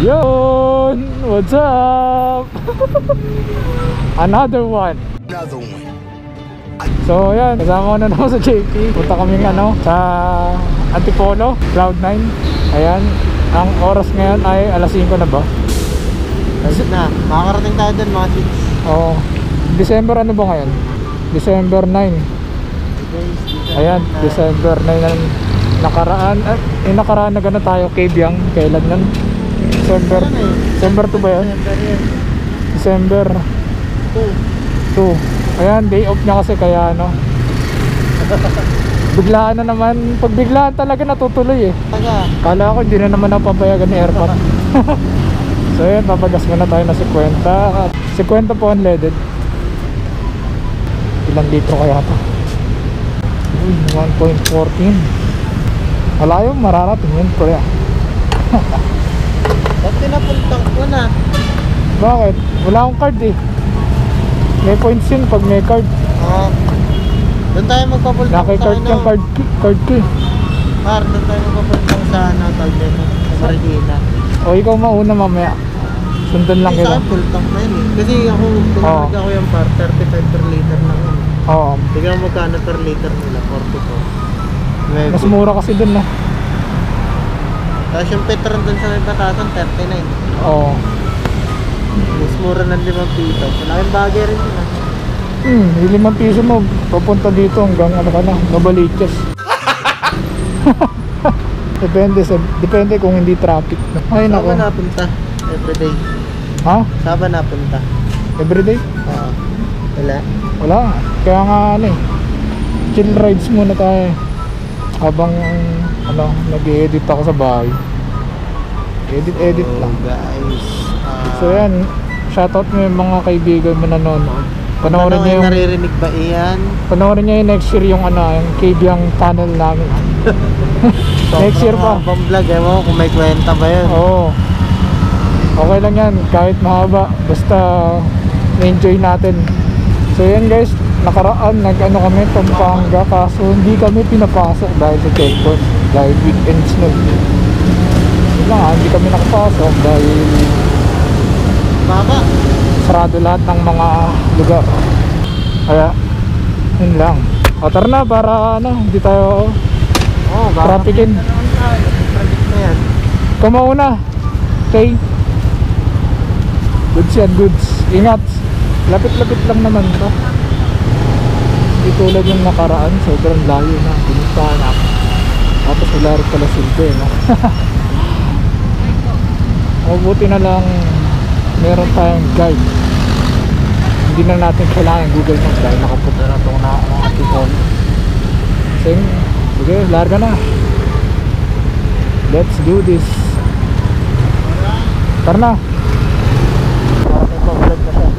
Yun! What's up? Another one. So yan, kasama ko na naman sa JP. Punta kami sa Antipolo, Cloud9. Ayan, ang oras ngayon ay alas 5 na ba? Na, makakarating tayo dun mga 6. Oo. December ano ba ngayon? December 9. Ayan, December 9 na nakaraan. Nakaraan na gano'n tayo kay Biang. Kailan nun? December 2 ba yun? December 2. Ayan, day off niya kasi kaya biglaan na naman. Pag biglaan talaga natutuloy eh. Kala ko hindi na naman napapayagan ni Airpot. So ayan, papagas muna tayo na 50. 50 po unleaded. Ilang litro kaya ito? 1.14. Malayo, mararating yun kuya. Ba't tinapuntang ko na? Bakit? Wala akong card eh. May points yun pag may card. Doon tayo magpapultang sa Naki-card yung card key. Doon tayo magpapultang sa Tagdeno, sa Marikina. O ikaw mauna mamaya. Sundan lang kita. Sa akin pultang na yun eh. Kasi ako, tinawag ako yung par 35 per liter lang yun. Oo. Tignan mo magkano per liter nila, 44. Mas mura kasi dun Tapos yung Petron dun sa may Batasan, 39. Oo. Mas mura ng 5 piso. Malaking bagay rin yun yung 5 piso mo papunta dito hanggang Novaliches. Depende kung hindi traffic. Ay nako. Saan ba napunta? Everyday. Ha? Saan ba napunta? Everyday? Oo. Wala. Kaya nga chill rides muna tayo. Habang nag-edit ako sa bahay. Edit lang. Guys. So yan, shoutout mo yung mga kaibigan mo nanonood. Panoorin niyo yung naririnig ba iyan? Panoorin niyo yung next year yung yung Kabyang tunnel namin. Next year pa. Pang vlog mo kung may kwenta ba yun? Oo. Okay lang yan, kahit mahaba, basta enjoy natin. So yan guys, nakaraan kami Pampanga, kaso hindi kami pinapasok dahil sa checkpoint, dahil weekends nun. Hindi kami nakapasok dahil baka sarado lahat ng mga lugar. Kaya yun lang. O tara na para hindi tayo trafficin. Traffic na yan. Kumauna. Okay. Goods yan, goods. Ingat. Lapit-lapit lang naman to. Hindi tulad yung nakaraan, sobrang layo na. Pinustahan ako. Tapos wala rin pala silbi, Mabuti na lang meron tayong guide. Hindi na natin kailangan Google Maps dahil nakapunta na itong Antipolo. Sige, larga na. Let's do this. Tara na. Parating pa-vlog na siya.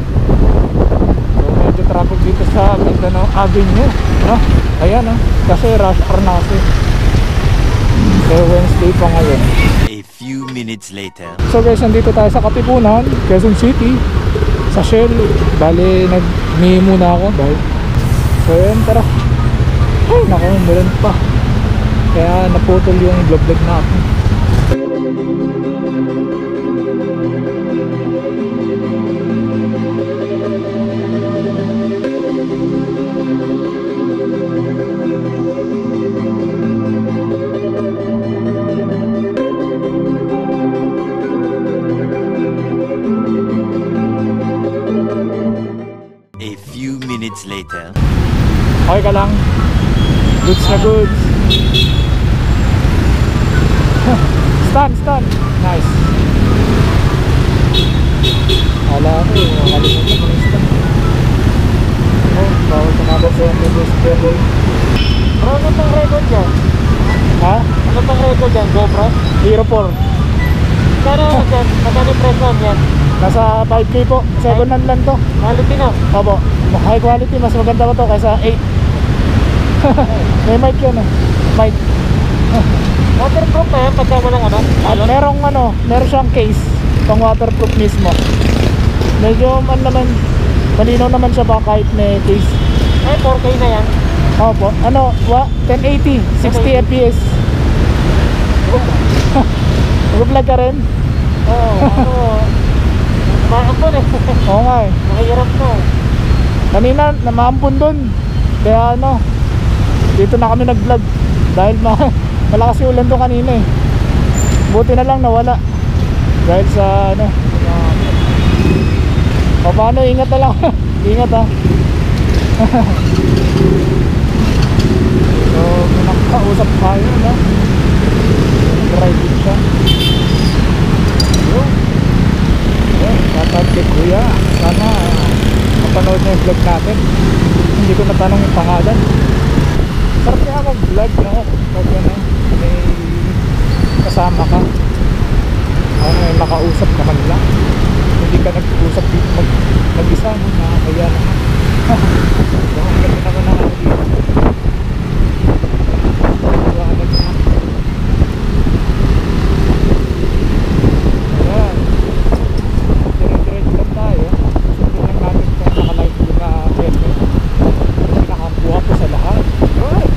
So medyo traffic dito sa Mindanao Avenue, Ayan kasi rush hour na kasi. Kaya Wednesday pa ngayon. A few minutes later. So guys, nandito tayo sa Katipunan, Quezon City, sa Shell. Bale, nag-mihi muna ako dahil. So yan, tara. Ay, naku, umulan pa. Kaya naputol yung vlog natin. Later. Okay ka lang? Goods na goods. Stand. Nice. Wala ako makalimutan ko ng stand. Bawal tumabot sa yung bus. Ano pang record dyan? Ha? Ano pang record dyan? GoPro? Hero 4. Pero dyan, magkano presyo yan? Nasa 5K po. Second hand lang to. Quality na? Opo. High quality. Mas maganda pa to kaysa 8. May mic yun mic. Waterproof pa yan pagka walang At meron siyang case pang waterproof mismo. Medyo malinaw naman siya ba kahit may case. Ay, 4K na yan. Opo. 1080 60 fps. Mag-vlog ka rin? Oo, ako. Makampon eh. Oo nga eh. Mahirap na. Kanina, namampun dun. Kaya ano, dito na kami nag-vlog. Dahil malakas yung ulan doon kanina eh. Buti na lang nawala. Dahil sa ano. O paano, ingat na lang. Ingat ha. So, may nakakausap tayo, no? Driving siya. Yun. Shoutout kay Kuya. Sana mapanood niya yung vlog natin. Hindi ko natanong yung pangalan. Sarap kaya mag-vlog, no? Pag ano, may kasama ka. May makausap ka man lang. Hindi ka nag-usap dito mag-isa, no? Nakakaya naman. So, ang galing ako na ako dito. Liwanag na. Ayan. Dire-diretso lang tayo. Sundin lang natin kung nakalive yung helmet. Pinakabuha ko sa lahat. Alright!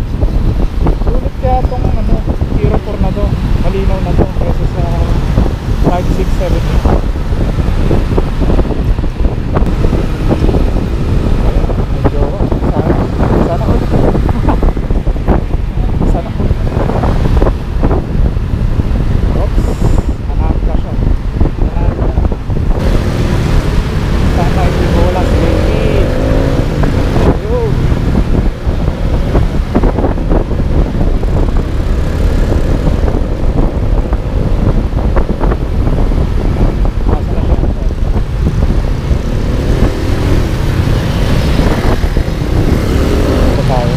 Sulit kaya itong ano, Hero 4 na to. Malinaw na to kaysa sa 5, 6, 7. Medyo sana all. Sana all. Oops, hanap ka siya. Sana hindi mo wala si Baby. Ayun. Asa na siya? Ito tayo.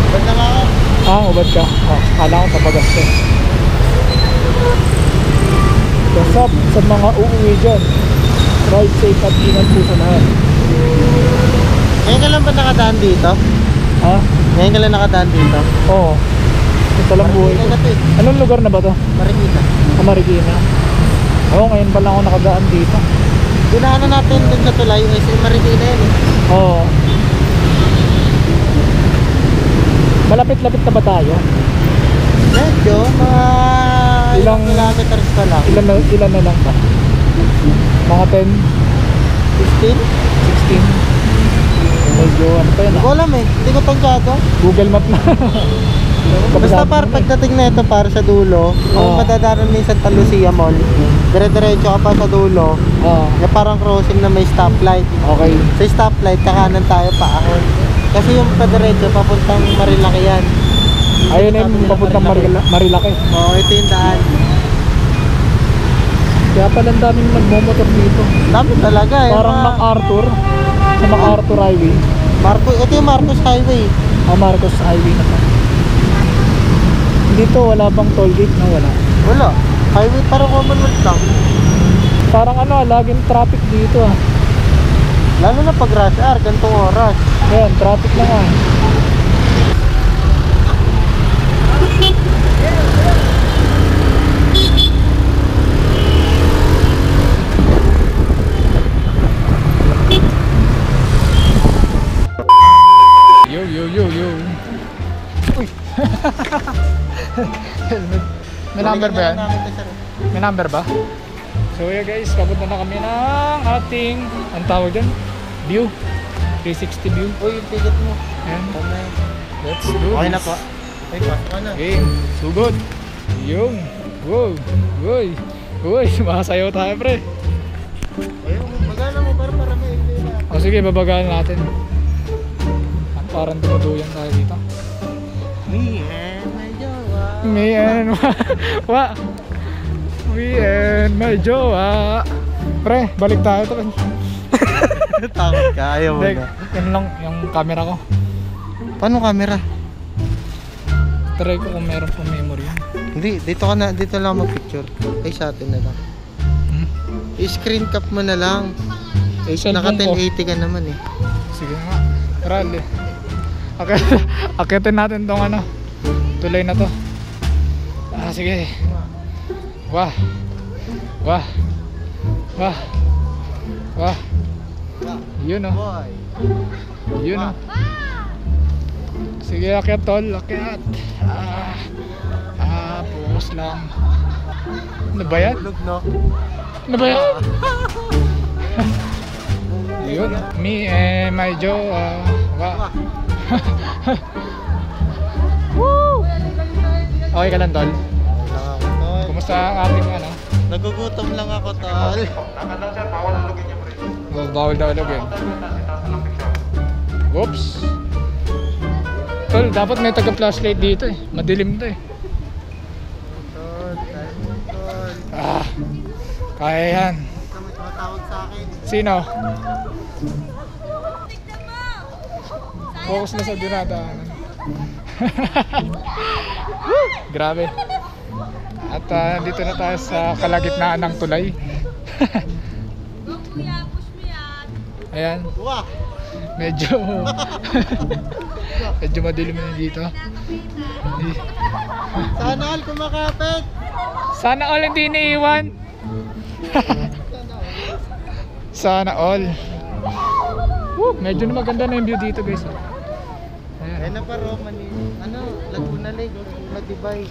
Ba't na nga ako? Ubad ka. Kala ko papagas ka. What's up sa mga uuwi dyan? Ride safe at ingat po sa lahat. Ngayon ka lang ba nakadaan dito? Ha? Ngayon ka lang nakadaan dito? Oo. Ito lang buhay ko. Marikina na to eh. Anong lugar na ba to? Marikina. Marikina. Oo, ngayon pa lang ako nakadaan dito. Dinaanan natin dun sa tulay, SM Marikina yun eh. Oo. Malapit-lapit na ba tayo? Medyo, mga ilang Ilang- kilometers pa lang. Ilan na lang ba? Mga 10, 15? 16? Medyo ano pa yun Hindi ko alam eh, hindi ko tansyado. Google Map na. Basta para pagdating na ito para sa dulo, kung Oo. madadaanan mo yung Santa Lucia Mall, dire-diretso ka pa sa dulo, Oo. yung parang crossing na may stoplight. Okay. Sa stoplight, kakanan tayo paahon. Kasi yung padiretso, papuntang Marilaki yan. Ayun na yung papuntang Marilaki. Oo, ito yung daan. Kaya pala ang daming nagmomotor dito. Dami talaga eh. Parang MacArthur. Sa MacArthur Highway. Ito yung Marcos Highway. Marcos Highway na to. Dito wala bang toll gate na wala? Wala. Highway parang Commonwealth lang. Parang ano, laging traffic dito ah. Lalo na pag rush hour, gantong oras. Ayan, traffic na nga. Yo, yo, yo, yo. Uy! Helmet. May number ba yan? May number ba? So yeah guys, papunta na kami ng ating, ang tawag dyan? View. 360 view. Uy, yung ticket mo. Ayan. Tama. Let's do Okay this. na po. Ay, pasok ka na. Okay, sugod. Yung. Wow. Uy. Uy, sumasayaw tayo pre. Ayun, magana mo para may hindi na. O sige, babagaan natin. At parang dumuduyan tayo dito. Me and my jowa. Me and wa. Me and my jowa. Pre, balik tayo to. Takot ka, ayaw mo Hindi, na. yun lang yung camera ko. Paano camera? Try ko kung meron pang memory yun. Hindi, dito ka na, dito lang mag-picture. Ay, sa atin na lang. Hmm? I-screen cap mo na lang. Eh, Naka cellphone ko. 1080 ka naman eh. Sige nga. Rally. Akitin natin tong ano. Tulay na to. Sige. Wah. Wah. Wah. Wah. Yun o. Boy. Yun o. Sige, akyat tol. Akyat. Focus lang. Ano ba yan? Tulog, no? Ano ba yan? Yun. Me and my Joe. Wah. Woo! Okay ka lang tol? Lang ako, tol. Kumusta ang ating ano? Nagugutom lang ako, tol. Bawal daw login. Whoops. Tol, dapat may taga-flashlight dito eh. Madilim to eh. Tol, tol. Kaya yan. Ito may tumatawag sa akin. Sino? Focus na sa dinadaanan. Grabe. At dito na tayo sa kalagitnaan ng tulay. Ayan. Wah! Medyo medyo madilim na dito. Sana all kumakapit! Sana all hindi iniiwan. Sana all. Medyo na maganda na yung view dito guys. Ayan. Ayun na pa, Roman. Ano? Laguna Lake, Laguna Tibay.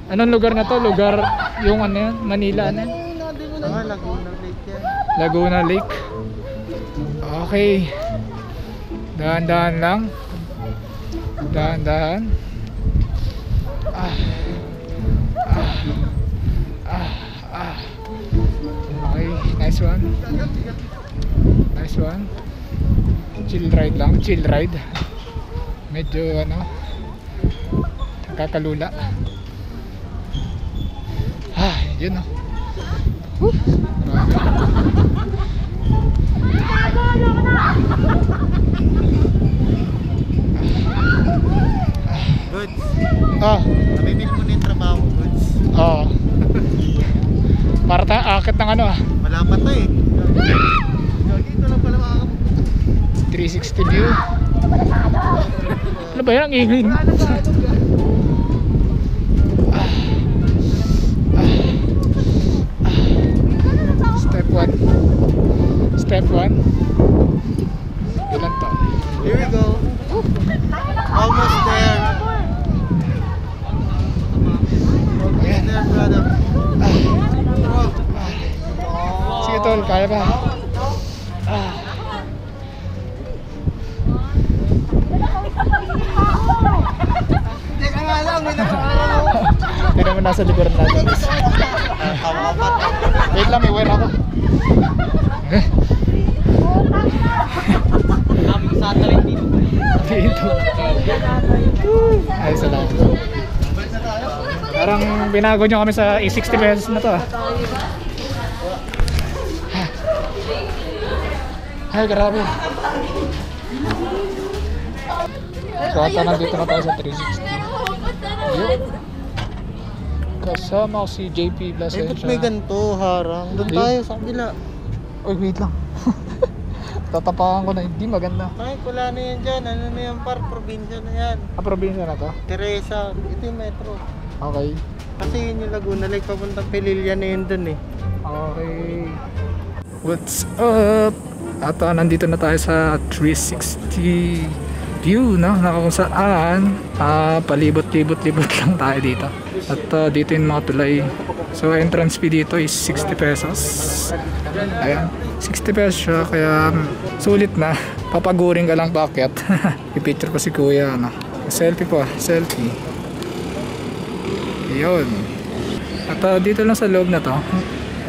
Anong lugar na to? Lugar yung ano yan? Manila na yan? Laguna Lake yan. Laguna Lake. Okay. Dahan-dahan lang. Dahan-dahan. Okay, nice one. Nice one. Chill ride lang, chill ride. Medyo ano, kakalula. Yun o. Goods. Namimil mo na yung trabaho, Goods. Para tayo akit ng ano Wala pa to eh. Ito lang pala makakapag. 360 view. Ano ba yan? Ang ingay. Step 1. Step 1. Ilan to? Here we go. Almost there. Almost there, brother. Sige tol, kaya ba? Teka nga lang, may nakakaraw. Hindi naman nasa likuran natin. Tawa ka. Wait lang, may wear ako. Daming satellite dito. Dito. Ay, salamat. Parang binago nyo kami sa 60 pesos na to Ay, grabe. So, ata nandito na tayo sa 360. Yun. Kasama ko si JP Eh, ba't Blasensya. may ganito, harang? Doon Ayun. tayo sa kabila. Uy, wait lang. Tatapakan ko na, hindi maganda. Ay, wala na yan dyan. Ano na yan, probinsya na yan. Probinsya na to? Teresa, ito yung metro. Okay. Kasi yun yung Laguna Lake, papuntang Pililya na yun dun eh. Okay. What's up? At nandito na tayo sa 360 view, no? Na kung saan palibot-libot-libot lang tayo dito. At dito yung mga tulay. So entrance fee dito is 60 pesos. Ayan, 60 pesos siya, kaya sulit na. Papaguring ka lang paakyat. I-picture pa si kuya, ano. Selfie pa, selfie. Yun. At dito lang sa loob na to,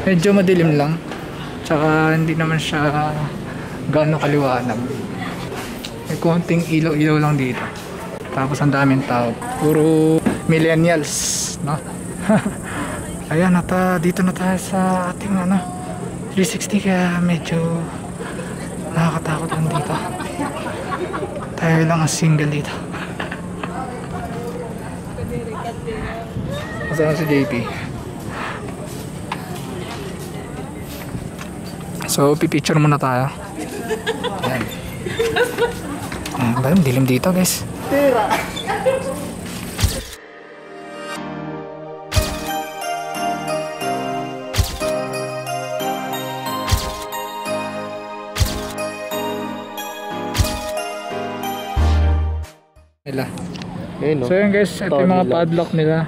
medyo madilim lang. Tsaka hindi naman siya gaano kaliwanag. May konting ilaw-ilaw lang dito. Tapos ang daming tao. Puro millennials, no? Ayan, at dito na tayo sa ating 360, kaya medyo nakakatakot lang dito. Tayo lang ang single dito. Kasama si JP. So, pipicture muna tayo. Ayan. Ayan, dilim dito guys. nila. Ayun, no? So yun guys, ito yung mga padlock nila.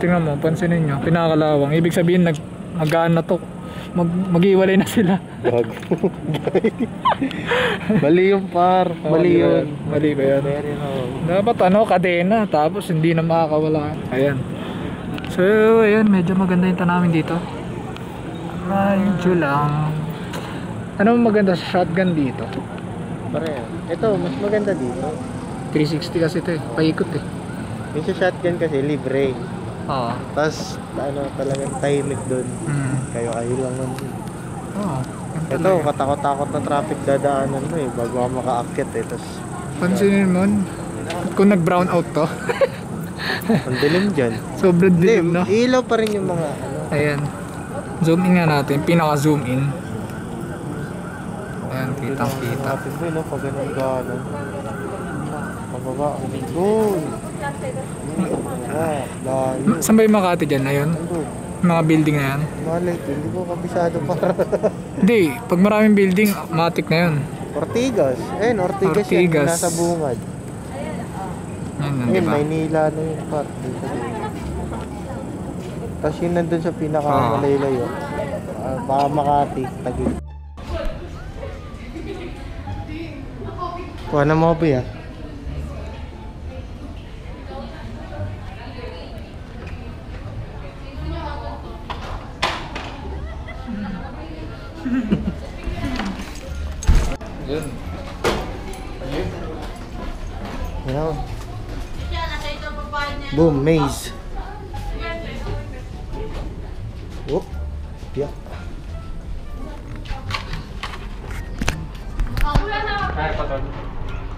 Tingnan mo, pansinin nyo, pinakalawang. Ibig sabihin magaan na to. Mag-iwalay na sila. Gago. Mali yung par. Mali yun. Mali ba yan? Very wrong. Dapat kadena, tapos hindi na makakawala. Ayan. So ayan, medyo maganda yung tanawin dito. Medyo lang. Ano maganda sa shotgun dito? Pareho. Ito, mas maganda dito. 360 kasi ito eh, paikot eh. Yung sa shotgun kasi, libre. Oo. Tapos, talagang tahimik dun. Kayo lang nun. Oo. Ito, katakot-takot na traffic dadaanan mo eh, bago ka makaakyat eh. Tapos, pansinin mo, kung nag-brown out to. ang dilim dyan. Sobrang dilim, no? Ilaw pa rin yung mga Ayan. Zoom in nga natin, pinaka-zoom in. Ayan, kitang-kita. natin mo, no? Pag ganun gano'n. Pababa, doon. Layo. Saan ba yung Makati dyan? Ayun? Doon. Mga building na yan? Malay, hindi ko kabisado para. Hindi, pag maraming building, matik na yun. Ortigas. Ayun, Ortigas yan. Ortigas. Nasa bungad. Yan, Ayun, di ba? Maynila na yung part. Dito. Tapos yun nandun sa pinaka-malaylayo. Baka Makati, Taguig. Kuha na mo ba yan? Yun. Yan. Boom, maze. Whoop. Yeah. Kaya pa tol?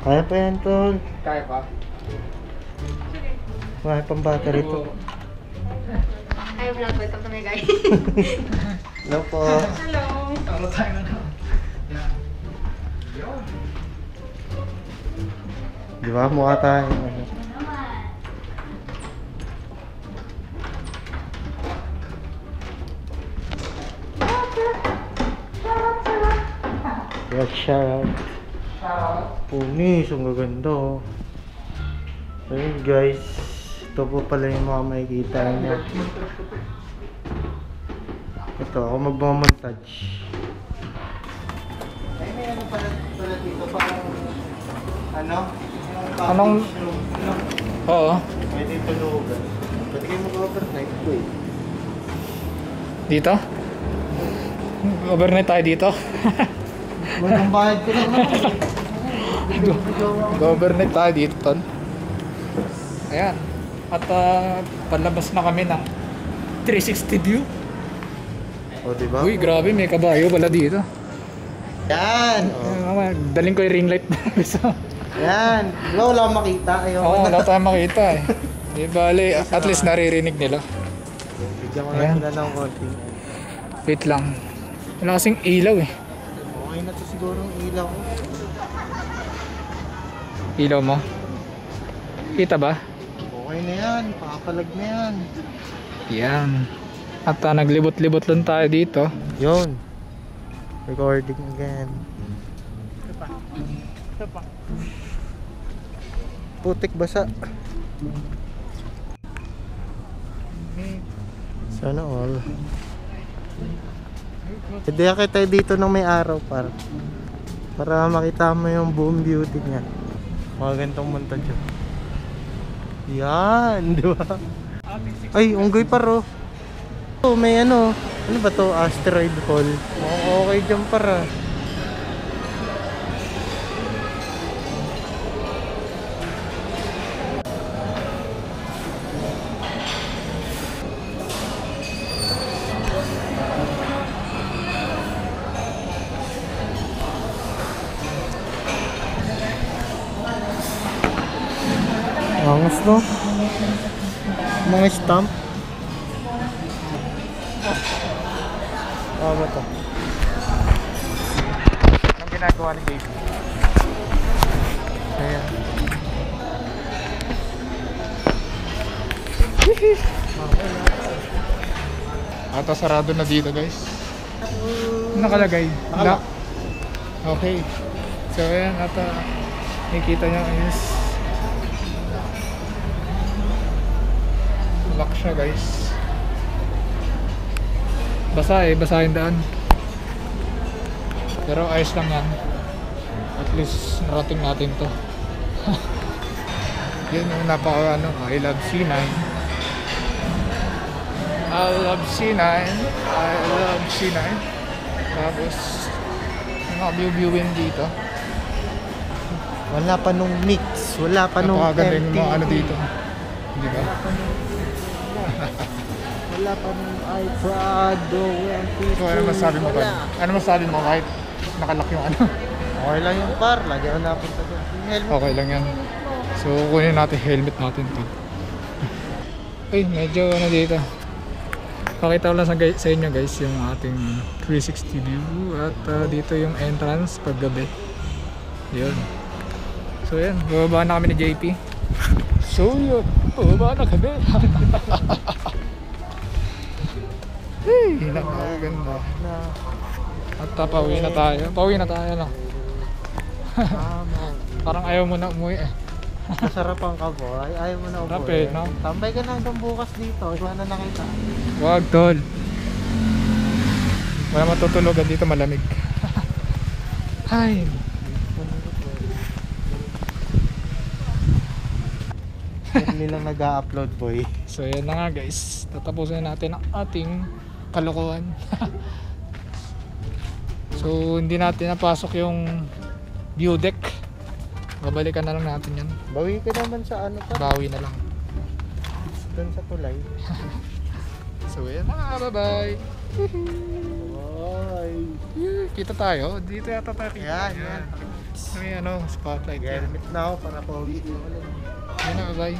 Kaya pa yan, tol. Kaya pa? Kaya pang battery to. Ay, vlog. Welcome to my guys. Hello po. Hello. Ano tayo na? Di ba? Mukha tayo. Yeah, shout out. Punis, ang gaganda oh. So yun guys, ito po pala yung mga makikita niya. Ito, ako magmamontage. Ay, may ano pala dito, parang ano? Anong? Oo. Pwede tulugan. Pwede kayo mag-overnight ko eh. Dito? Overnight tayo dito. Walang bayad ko naman eh. Overnight tayo dito, ton. Ayan. At palabas na kami ng 360 view. O diba? Uy, grabe, may kabayo pala dito. Yan! Daling ko yung ring light. Yan! Wala akong makita. Oo, wala tayong makita eh. Di bale, at least naririnig nila. Bigyan ko Ayan. na sila ng konti. Wait lang. Wala kasing ilaw eh. Okay na to siguro ang ilaw ko. Ilaw mo? Kita ba? Okay na yan. Pakapalag na yan. Yan. At naglibot-libot lang tayo dito. Yun. Recording again. Putik basa. Sana all. Pwede kita dito nung may araw para makita mo yung buong beauty niya. Mga ganitong montage yun. Yan, di ba? Ay, unggoy paro. Oh, may ano ba to? Asteroid hole. Okay dyan para. Angas no? Mga stamp. Ano ba to? Anong ginagawa ni Baby? Ayan. Ata sarado na dito guys. Nakalagay. Nakala- Okay. So ayan, ata nakikita nyo is Lock siya guys. Basa basa yung daan. Pero ayos lang yan. At least narating natin to. Yun yung napaka I love C9. I love C9. I love C9. Tapos yung mga view-viewin dito. Wala pa nung mix, wala pa nung Napakaganda yung mga MTV. dito. Di ba? Wala pa nung iPrado, MTV. So ano masabi mo pa? Wala. Ano masabi mo kahit nakalak yung ano? Okay lang yung par, lagi ako napunta doon. Yung helmet. Okay lang yan. So kunin natin helmet natin to. Ay, medyo ano dito. Pakita ko lang sa inyo guys yung ating 360 view at dito yung entrance pag gabi. Yun. So yan, bababa na kami ni JP. So yun, bababa na kami. Hey, napakaganda. At pauwi na tayo. Pauwi na tayo no. Parang ayaw mo na umuwi eh. Masarapan ka boy, ayaw mo na Sarap umuwi. eh, no? Tambay ka na hanggang bukas dito, iwanan na kita. Wag tol. Wala matutulugan dito, malamig. Ay. Hindi lang nag-a-upload boy. So yan na nga guys. Tatapusin na natin ang ating kalokohan. So hindi natin napasok yung view deck. Babalikan na lang natin yan. Bawi ka naman sa ano pa, Bawi na lang. doon sa tulay. So yan na nga, bye bye. Bye. Kita tayo. Dito yata tayo kita. Yan, yan. May ano, spotlight yan. Helmet na ako para pogi. Yan na, bye bye.